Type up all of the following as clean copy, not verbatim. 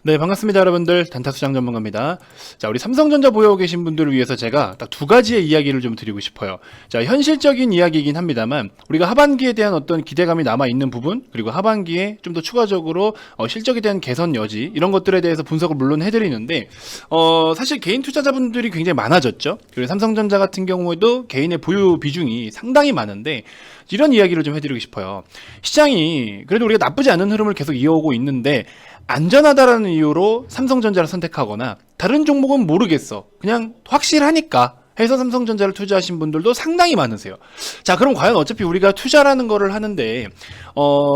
네, 반갑습니다, 여러분들. 단타수장 전문가입니다. 자, 우리 삼성전자 보유하고 계신 분들을 위해서 제가 딱 두 가지의 이야기를 좀 드리고 싶어요. 자, 현실적인 이야기이긴 합니다만, 우리가 하반기에 대한 어떤 기대감이 남아있는 부분, 그리고 하반기에 좀 더 추가적으로 실적에 대한 개선 여지, 이런 것들에 대해서 분석을 물론 해드리는데, 사실 개인 투자자분들이 굉장히 많아졌죠. 그리고 삼성전자 같은 경우에도 개인의 보유 비중이 상당히 많은데, 이런 이야기를 좀 해드리고 싶어요. 시장이 그래도 우리가 나쁘지 않은 흐름을 계속 이어오고 있는데, 안전하다라는 이유로 삼성전자를 선택하거나 다른 종목은 모르겠어, 그냥 확실하니까 해서 삼성전자를 투자하신 분들도 상당히 많으세요. 자, 그럼 과연 어차피 우리가 투자라는 거를 하는데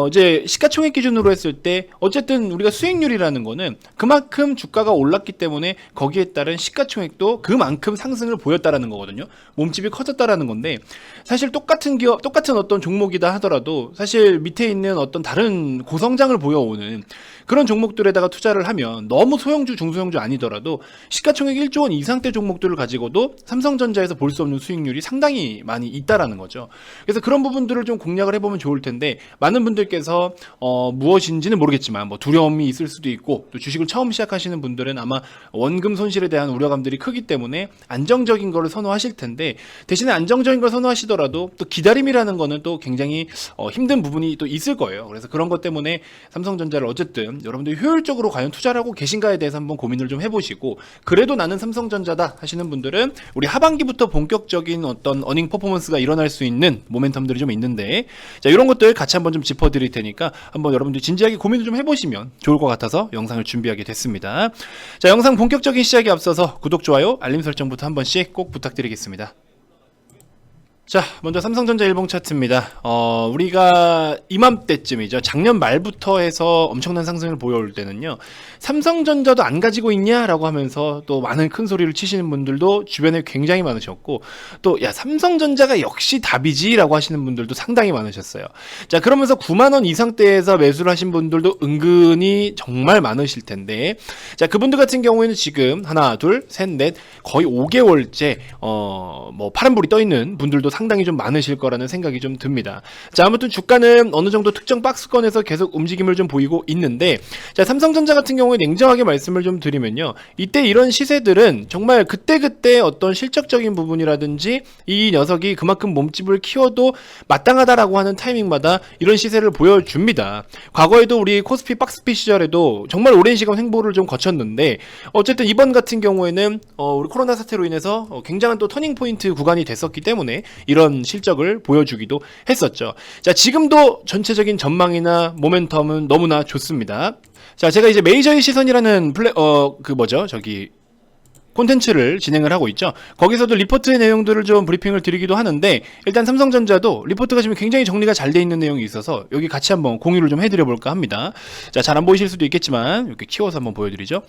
이제 시가총액 기준으로 했을 때 어쨌든 우리가 수익률이라는 거는 그만큼 주가가 올랐기 때문에 거기에 따른 시가총액도 그만큼 상승을 보였다라는 거거든요. 몸집이 커졌다라는 건데, 사실 똑같은 기업, 똑같은 어떤 종목이다 하더라도 사실 밑에 있는 어떤 다른 고성장을 보여오는 그런 종목들에다가 투자를 하면 너무 소형주, 중소형주 아니더라도 시가총액 1조 원 이상대 종목들을 가지고도 삼성전자에서 볼 수 없는 수익률이 상당히 많이 있다라는 거죠. 그래서 그런 부분들을 좀 공략을 해보면 좋을 텐데, 많은 분들께서 무엇인지는 모르겠지만 뭐 두려움이 있을 수도 있고, 또 주식을 처음 시작하시는 분들은 아마 원금 손실에 대한 우려감들이 크기 때문에 안정적인 거를 선호하실 텐데, 대신에 안정적인 걸 선호하시더라도 또 기다림이라는 거는 또 굉장히 힘든 부분이 또 있을 거예요. 그래서 그런 것 때문에 삼성전자를 어쨌든 여러분들이 효율적으로 과연 투자를 하고 계신가에 대해서 한번 고민을 좀 해보시고, 그래도 나는 삼성전자다 하시는 분들은 우리 하반기부터 본격적인 어떤 어닝 퍼포먼스가 일어날 수 있는 모멘텀들이 좀 있는데, 자, 이런 것들 같이 한번 좀 짚어드릴 테니까 한번 여러분들 진지하게 고민을 좀 해보시면 좋을 것 같아서 영상을 준비하게 됐습니다. 자, 영상 본격적인 시작에 앞서서 구독, 좋아요, 알림 설정부터 한 번씩 꼭 부탁드리겠습니다. 자, 먼저 삼성전자 일봉 차트입니다. 우리가 이맘때쯤이죠. 작년 말부터 해서 엄청난 상승을 보여올 때는요, 삼성전자도 안 가지고 있냐라고 하면서 또 많은 큰 소리를 치시는 분들도 주변에 굉장히 많으셨고, 또 야, 삼성전자가 역시 답이지라고 하시는 분들도 상당히 많으셨어요. 자, 그러면서 9만원 이상대에서 매수를 하신 분들도 은근히 정말 많으실 텐데, 자, 그분들 같은 경우에는 지금 하나, 둘, 셋, 넷, 거의 5개월째 뭐 파란불이 떠 있는 분들도 상당히 좀 많으실 거라는 생각이 좀 듭니다. 자, 아무튼 주가는 어느 정도 특정 박스권에서 계속 움직임을 좀 보이고 있는데, 자, 삼성전자 같은 경우에 냉정하게 말씀을 좀 드리면요, 이때 이런 시세들은 정말 그때그때 어떤 실적적인 부분이라든지 이 녀석이 그만큼 몸집을 키워도 마땅하다라고 하는 타이밍마다 이런 시세를 보여줍니다. 과거에도 우리 코스피 박스피 시절에도 정말 오랜 시간 횡보를 좀 거쳤는데, 어쨌든 이번 같은 경우에는 우리 코로나 사태로 인해서 굉장한 또 터닝 포인트 구간이 됐었기 때문에 이런 실적을 보여주기도 했었죠. 자, 지금도 전체적인 전망이나 모멘텀은 너무나 좋습니다. 자, 제가 이제 메이저의 시선이라는 콘텐츠를 진행을 하고 있죠. 거기서도 리포트의 내용들을 좀 브리핑을 드리기도 하는데, 일단 삼성전자도 리포트가 지금 굉장히 정리가 잘 돼 있는 내용이 있어서 여기 같이 한번 공유를 좀 해드려 볼까 합니다. 자, 잘 안 보이실 수도 있겠지만 이렇게 키워서 한번 보여드리죠.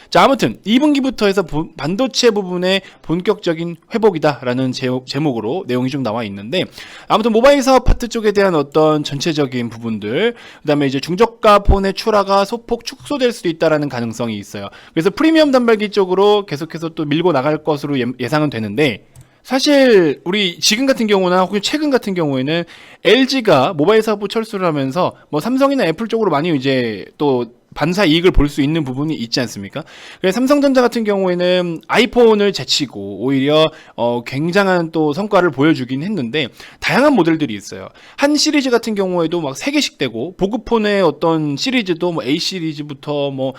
자, 아무튼 2분기부터 해서 반도체 부분의 본격적인 회복이다라는 제목으로 내용이 좀 나와 있는데, 아무튼 모바일 사업 파트 쪽에 대한 어떤 전체적인 부분들, 그 다음에 이제 중저가 폰의 출하가 소폭 축소될 수도 있다라는 가능성이 있어요. 그래서 프리미엄 단말기 쪽으로 계속해서 또 밀고 나갈 것으로 예상은 되는데, 사실 우리 지금 같은 경우나 혹은 최근 같은 경우에는 LG가 모바일 사업부 철수를 하면서 뭐 삼성이나 애플 쪽으로 많이 이제 또 반사 이익을 볼 수 있는 부분이 있지 않습니까? 그래서 삼성전자 같은 경우에는 아이폰을 제치고 오히려 굉장한 또 성과를 보여주긴 했는데, 다양한 모델들이 있어요. 한 시리즈 같은 경우에도 막 3개씩 되고, 보급폰의 어떤 시리즈도 뭐 A 시리즈부터 뭐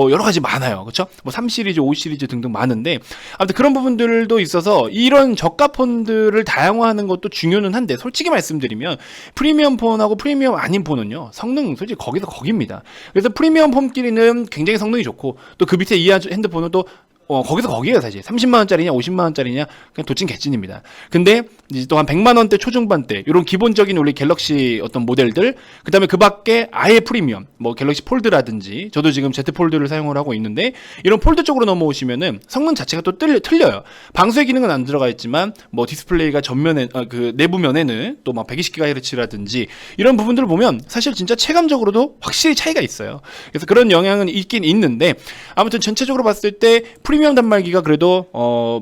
여러 가지 많아요. 그렇죠? 뭐 3시리즈, 5시리즈 등등 많은데, 아무튼 그런 부분들도 있어서 이런 저가 폰들을 다양화하는 것도 중요는 한데, 솔직히 말씀드리면 프리미엄 폰하고 프리미엄 아닌 폰은요, 성능 솔직히 거기서 거깁니다. 그래서 프리미엄 폰끼리는 굉장히 성능이 좋고, 또 그 밑에 이 핸드폰은 또 거기서 거기에요. 사실 30만원짜리냐 50만원짜리냐 그냥 도찐 개찐입니다. 근데 이제 또 한 100만원대 초중반대 이런 기본적인 우리 갤럭시 어떤 모델들, 그 다음에 그 밖에 아예 프리미엄 뭐 갤럭시 폴드라든지, 저도 지금 Z 폴드를 사용을 하고 있는데, 이런 폴드 쪽으로 넘어오시면은 성능 자체가 또 틀려요. 방수의 기능은 안 들어가 있지만 뭐 디스플레이가 전면에 그 내부면에는 또 막 120GHz라든지 이런 부분들을 보면 사실 진짜 체감적으로도 확실히 차이가 있어요. 그래서 그런 영향은 있긴 있는데, 아무튼 전체적으로 봤을 때 프리미엄 단말기가 그래도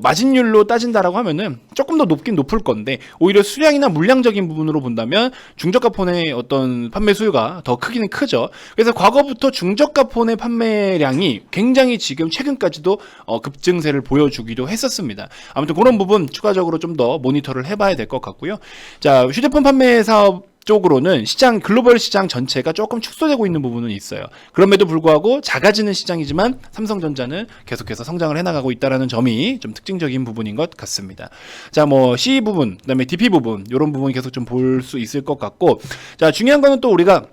마진율로 따진다라고 하면은 조금 더 높긴 높을 건데 오히려 수량이나 물량적인 부분으로 본다면 중저가 폰의 어떤 판매 수요가 더 크기는 크죠. 그래서 과거부터 중저가 폰의 판매량이 굉장히 지금 최근까지도 급증세를 보여주기도 했었습니다. 아무튼 그런 부분 추가적으로 좀 더 모니터를 해봐야 될 것 같고요. 자, 휴대폰 판매 사업 쪽으로는 시장, 글로벌 시장 전체가 조금 축소되고 있는 부분은 있어요. 그럼에도 불구하고 작아지는 시장이지만 삼성전자는 계속해서 성장을 해나가고 있다는 점이 좀 특징적인 부분인 것 같습니다. 자, 뭐 C 부분, 그다음에 DP 부분, 이런 부분 계속 좀 볼 수 있을 것 같고, 자, 중요한 거는 또 우리가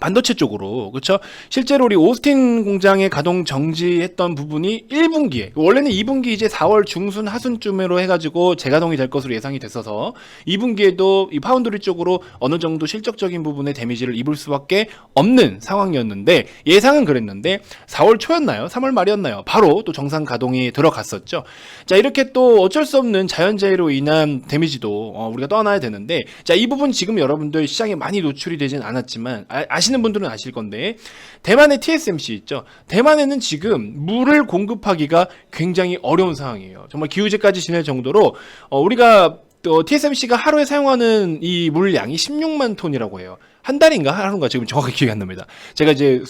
반도체 쪽으로, 그렇죠? 실제로 우리 오스틴 공장의 가동 정지했던 부분이 1분기에, 원래는 2분기 이제 4월 중순 하순쯤으로 해가지고 재가동이 될 것으로 예상이 됐어서 2분기에도 이 파운드리 쪽으로 어느 정도 실적적인 부분에 데미지를 입을 수밖에 없는 상황이었는데, 예상은 그랬는데 4월 초였나요? 3월 말이었나요? 바로 또 정상 가동이 들어갔었죠. 자, 이렇게 또 어쩔 수 없는 자연재해로 인한 데미지도 우리가 떠나야 되는데, 자, 이 부분 지금 여러분들 시장에 많이 노출이 되진 않았지만 아시는 분들은 아실 건데, 대만의 TSMC 있죠. 대만에는 지금 물을 공급하기가 굉장히 어려운 상황이에요. 정말 기우제까지 지낼 정도로 우리가 TSMC가 하루에 사용하는 이 물량이 16만 톤이라고 해요. 한 달인가 하루인가 지금 정확히 기억이 안 납니다. 제가 이제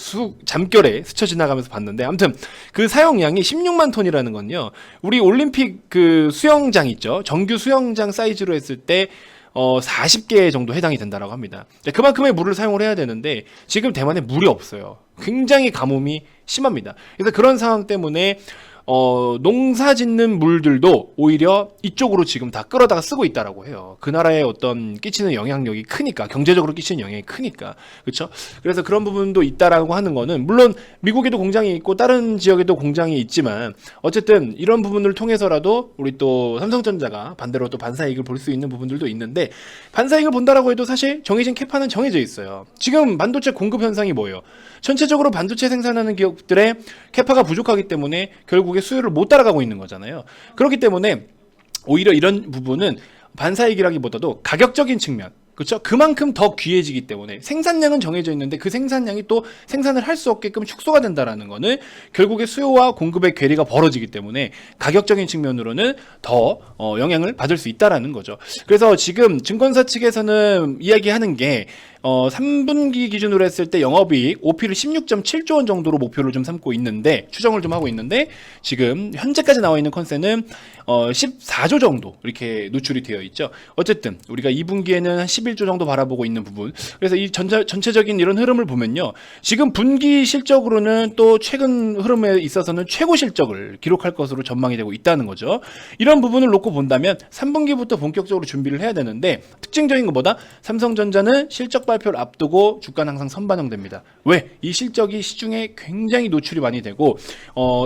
잠결에 스쳐 지나가면서 봤는데, 아무튼 그 사용량이 16만 톤이라는 건요, 우리 올림픽 그 수영장 있죠. 정규 수영장 사이즈로 했을 때 40개 정도 해당이 된다라고 합니다. 그만큼의 물을 사용을 해야 되는데 지금 대만에 물이 없어요. 굉장히 가뭄이 심합니다. 그래서 그런 상황 때문에 농사 짓는 물들도 오히려 이쪽으로 지금 다 끌어다가 쓰고 있다라고 해요. 그 나라의 어떤 끼치는 영향력이 크니까, 경제적으로 끼치는 영향이 크니까, 그렇죠? 그래서 그런 부분도 있다라고 하는 거는, 물론 미국에도 공장이 있고 다른 지역에도 공장이 있지만 어쨌든 이런 부분을 통해서라도 우리 또 삼성전자가 반대로 또 반사이익을 볼 수 있는 부분들도 있는데, 반사이익을 본다라고 해도 사실 정해진 캐파는 정해져 있어요. 지금 반도체 공급 현상이 뭐예요? 전체적으로 반도체 생산하는 기업들의 캐파가 부족하기 때문에 결국에 수요를 못 따라가고 있는 거잖아요. 그렇기 때문에 오히려 이런 부분은 반사이익이라기보다도 가격적인 측면, 그렇죠? 그만큼 더 귀해지기 때문에 생산량은 정해져 있는데 그 생산량이 또 생산을 할 수 없게끔 축소가 된다라는 거는 결국에 수요와 공급의 괴리가 벌어지기 때문에 가격적인 측면으로는 더 영향을 받을 수 있다라는 거죠. 그래서 지금 증권사 측에서는 이야기하는 게 3분기 기준으로 했을 때 영업이익 OP를 16.7조 원 정도로 목표를 좀 삼고 있는데, 추정을 좀 하고 있는데, 지금 현재까지 나와 있는 컨센은 14조 정도 이렇게 노출이 되어 있죠. 어쨌든 우리가 2분기에는 한 11조 정도 바라보고 있는 부분. 그래서 이 전체적인 이런 흐름을 보면요, 지금 분기 실적으로는 또 최근 흐름에 있어서는 최고 실적을 기록할 것으로 전망이 되고 있다는 거죠. 이런 부분을 놓고 본다면 3분기부터 본격적으로 준비를 해야 되는데, 특징적인 것보다 삼성전자는 실적 발표를 앞두고 주가는 항상 선반영됩니다. 왜? 이 실적이 시중에 굉장히 노출이 많이 되고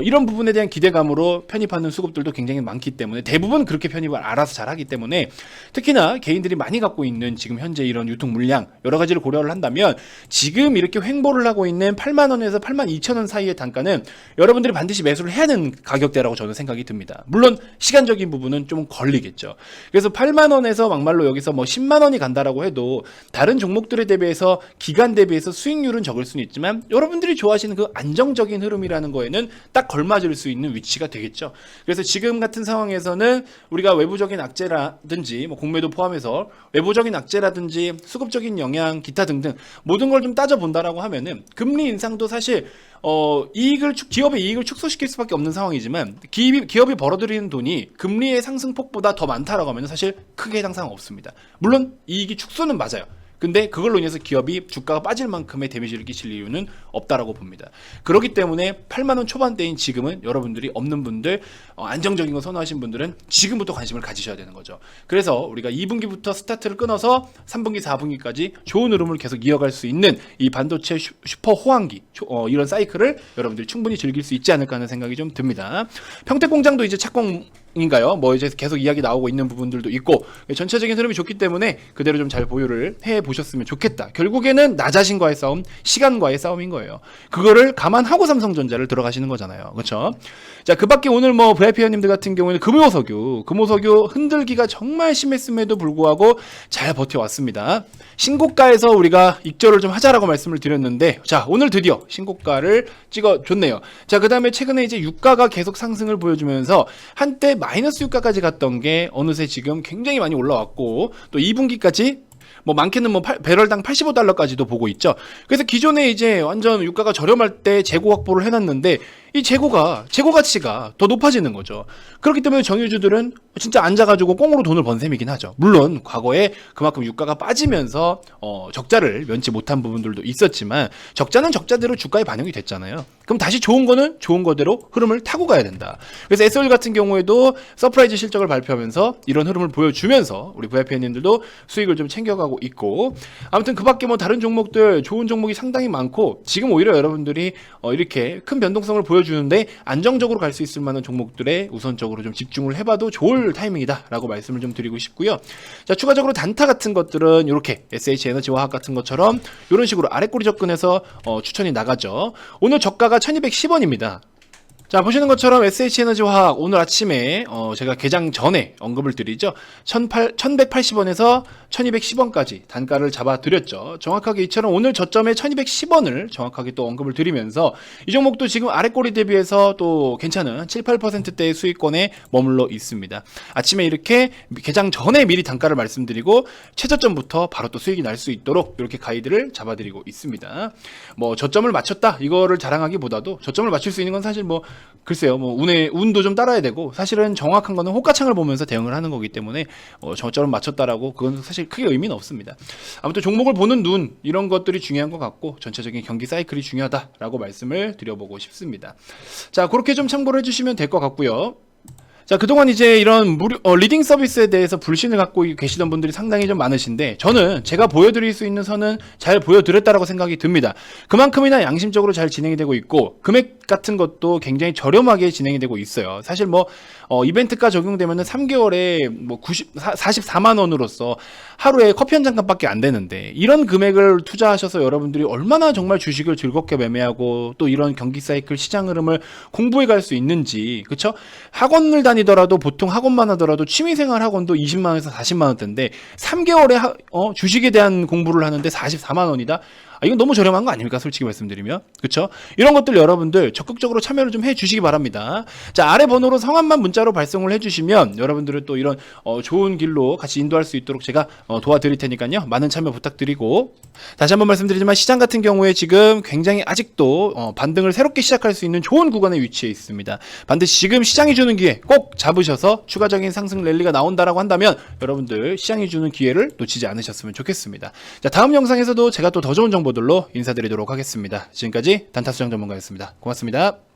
이런 부분에 대한 기대감으로 편입하는 수급들도 굉장히 많기 때문에, 대부분 그렇게 편입을 알아서 잘하기 때문에, 특히나 개인들이 많이 갖고 있는 지금 현재 이런 유통 물량 여러 가지를 고려를 한다면 지금 이렇게 횡보를 하고 있는 8만 원에서 8만 2천 원 사이의 단가는 여러분들이 반드시 매수를 해야 하는 가격대라고 저는 생각이 듭니다. 물론 시간적인 부분은 좀 걸리겠죠. 그래서 8만 원에서 막말로 여기서 뭐 10만 원이 간다라고 해도 다른 종목들에 대비해서, 기간 대비해서 수익률은 적을 수는 있지만 여러분들이 좋아하시는 그 안정적인 흐름이라는 거에는 딱 걸맞을 수 있는 위치가 되겠죠. 그래서 지금 같은 상황에서는 우리가 외부적인 악재라든지 뭐 공매도 포함해서 외부적인 악재라든지 수급적인 영향, 기타 등등 모든 걸 좀 따져본다라고 하면은 금리 인상도 사실 기업의 이익을 축소시킬 수밖에 없는 상황이지만, 기업이 벌어들이는 돈이 금리의 상승폭보다 더 많다라고 하면 사실 크게 해당 사항 없습니다. 물론 이익이 축소는 맞아요. 근데 그걸로 인해서 기업이 주가가 빠질 만큼의 데미지를 끼칠 이유는 없다라고 봅니다. 그렇기 때문에 8만 원 초반대인 지금은 여러분들이 없는 분들, 안정적인 거 선호하신 분들은 지금부터 관심을 가지셔야 되는 거죠. 그래서 우리가 2분기부터 스타트를 끊어서 3분기, 4분기까지 좋은 흐름을 계속 이어갈 수 있는 이 반도체 슈퍼 호황기, 이런 사이클을 여러분들이 충분히 즐길 수 있지 않을까 하는 생각이 좀 듭니다. 평택공장도 이제 착공인가요? 뭐 이제 계속 이야기 나오고 있는 부분들도 있고, 전체적인 흐름이 좋기 때문에 그대로 좀 잘 보유를 해 보셨으면 좋겠다. 결국에는 나 자신과의 싸움, 시간과의 싸움인 거예요. 그거를 감안하고 삼성전자를 들어가시는 거잖아요. 그렇죠? 자, 그 밖에 오늘 뭐 VIP 회원님들 같은 경우에는 금호석유 흔들기가 정말 심했음에도 불구하고 잘 버텨왔습니다. 신고가에서 우리가 익절을 좀 하자라고 말씀을 드렸는데, 자, 오늘 드디어 신고가를 찍어줬네요. 자, 그 다음에 최근에 이제 유가가 계속 상승을 보여주면서 한때 마이너스 유가까지 갔던 게 어느새 지금 굉장히 많이 올라왔고 또 2분기까지 뭐 많게는 뭐 배럴당 $85까지도 보고 있죠. 그래서 기존에 이제 완전 유가가 저렴할 때 재고 확보를 해놨는데 이 재고 가치가 더 높아지는 거죠. 그렇기 때문에 정유주들은 진짜 앉아가지고 꽁으로 돈을 번 셈이긴 하죠. 물론 과거에 그만큼 유가가 빠지면서 적자를 면치 못한 부분들도 있었지만 적자는 적자대로 주가에 반영이 됐잖아요. 그럼 다시 좋은 거는 좋은 거대로 흐름을 타고 가야 된다. 그래서 SO일 같은 경우에도 서프라이즈 실적을 발표하면서 이런 흐름을 보여주면서 우리 VIP님들도 수익을 좀 챙겨가고 있고, 아무튼 그 밖에 뭐 다른 종목들 좋은 종목이 상당히 많고 지금 오히려 여러분들이 이렇게 큰 변동성을 보여주는데 안정적으로 갈 수 있을 만한 종목들에 우선적으로 좀 집중을 해봐도 좋을 타이밍이다 라고 말씀을 좀 드리고 싶고요. 자, 추가적으로 단타 같은 것들은 이렇게 SH에너지화학 같은 것처럼 이런 식으로 아래꼬리 접근해서 추천이 나가죠. 오늘 저가가 1210원입니다. 자, 보시는 것처럼 SH에너지화학 오늘 아침에 제가 개장 전에 언급을 드리죠. 1180원에서 1210원까지 단가를 잡아드렸죠. 정확하게 이처럼 오늘 저점에 1210원을 정확하게 또 언급을 드리면서 이 종목도 지금 아래꼬리 대비해서 또 괜찮은 7, 8%대의 수익권에 머물러 있습니다. 아침에 이렇게 개장 전에 미리 단가를 말씀드리고 최저점부터 바로 또 수익이 날 수 있도록 이렇게 가이드를 잡아드리고 있습니다. 뭐 저점을 맞췄다 이거를 자랑하기보다도 저점을 맞출 수 있는 건 사실 뭐 글쎄요, 뭐 운도 좀 따라야 되고 사실은 정확한 거는 호가창을 보면서 대응을 하는 거기 때문에 저점을 맞췄다라고 그건 사실 크게 의미는 없습니다. 아무튼 종목을 보는 눈 이런 것들이 중요한 것 같고 전체적인 경기 사이클이 중요하다라고 말씀을 드려보고 싶습니다. 자, 그렇게 좀 참고를 해주시면 될 것 같고요. 자, 그동안 이제 이런 리딩 서비스에 대해서 불신을 갖고 계시던 분들이 상당히 좀 많으신데 저는 제가 보여드릴 수 있는 선은 잘 보여드렸다라고 생각이 듭니다. 그만큼이나 양심적으로 잘 진행이 되고 있고 금액 같은 것도 굉장히 저렴하게 진행이 되고 있어요. 사실 뭐 이벤트가 적용되면은 3개월에 뭐 44만 원으로서 하루에 커피 한 잔값밖에 안 되는데 이런 금액을 투자하셔서 여러분들이 얼마나 정말 주식을 즐겁게 매매하고 또 이런 경기 사이클 시장 흐름을 공부해 갈 수 있는지, 그쵸? 학원을 다니더라도 보통 학원만 하더라도 취미생활 학원도 20만 원에서 40만 원대인데 3개월에 주식에 대한 공부를 하는데 44만 원이다? 이건 너무 저렴한 거 아닙니까? 솔직히 말씀드리면. 그쵸? 이런 것들 여러분들 적극적으로 참여를 좀 해주시기 바랍니다. 자, 아래 번호로 성함만 문자로 발송을 해주시면 여러분들을 또 이런 좋은 길로 같이 인도할 수 있도록 제가 도와드릴 테니까요. 많은 참여 부탁드리고, 다시 한번 말씀드리지만 시장 같은 경우에 지금 굉장히 아직도 반등을 새롭게 시작할 수 있는 좋은 구간에 위치해 있습니다. 반드시 지금 시장이 주는 기회 꼭 잡으셔서 추가적인 상승 랠리가 나온다라고 한다면 여러분들 시장이 주는 기회를 놓치지 않으셨으면 좋겠습니다. 자, 다음 영상에서도 제가 또 더 좋은 정보들로 인사드리도록 하겠습니다. 지금까지 단타수장 전문가였습니다. 고맙습니다.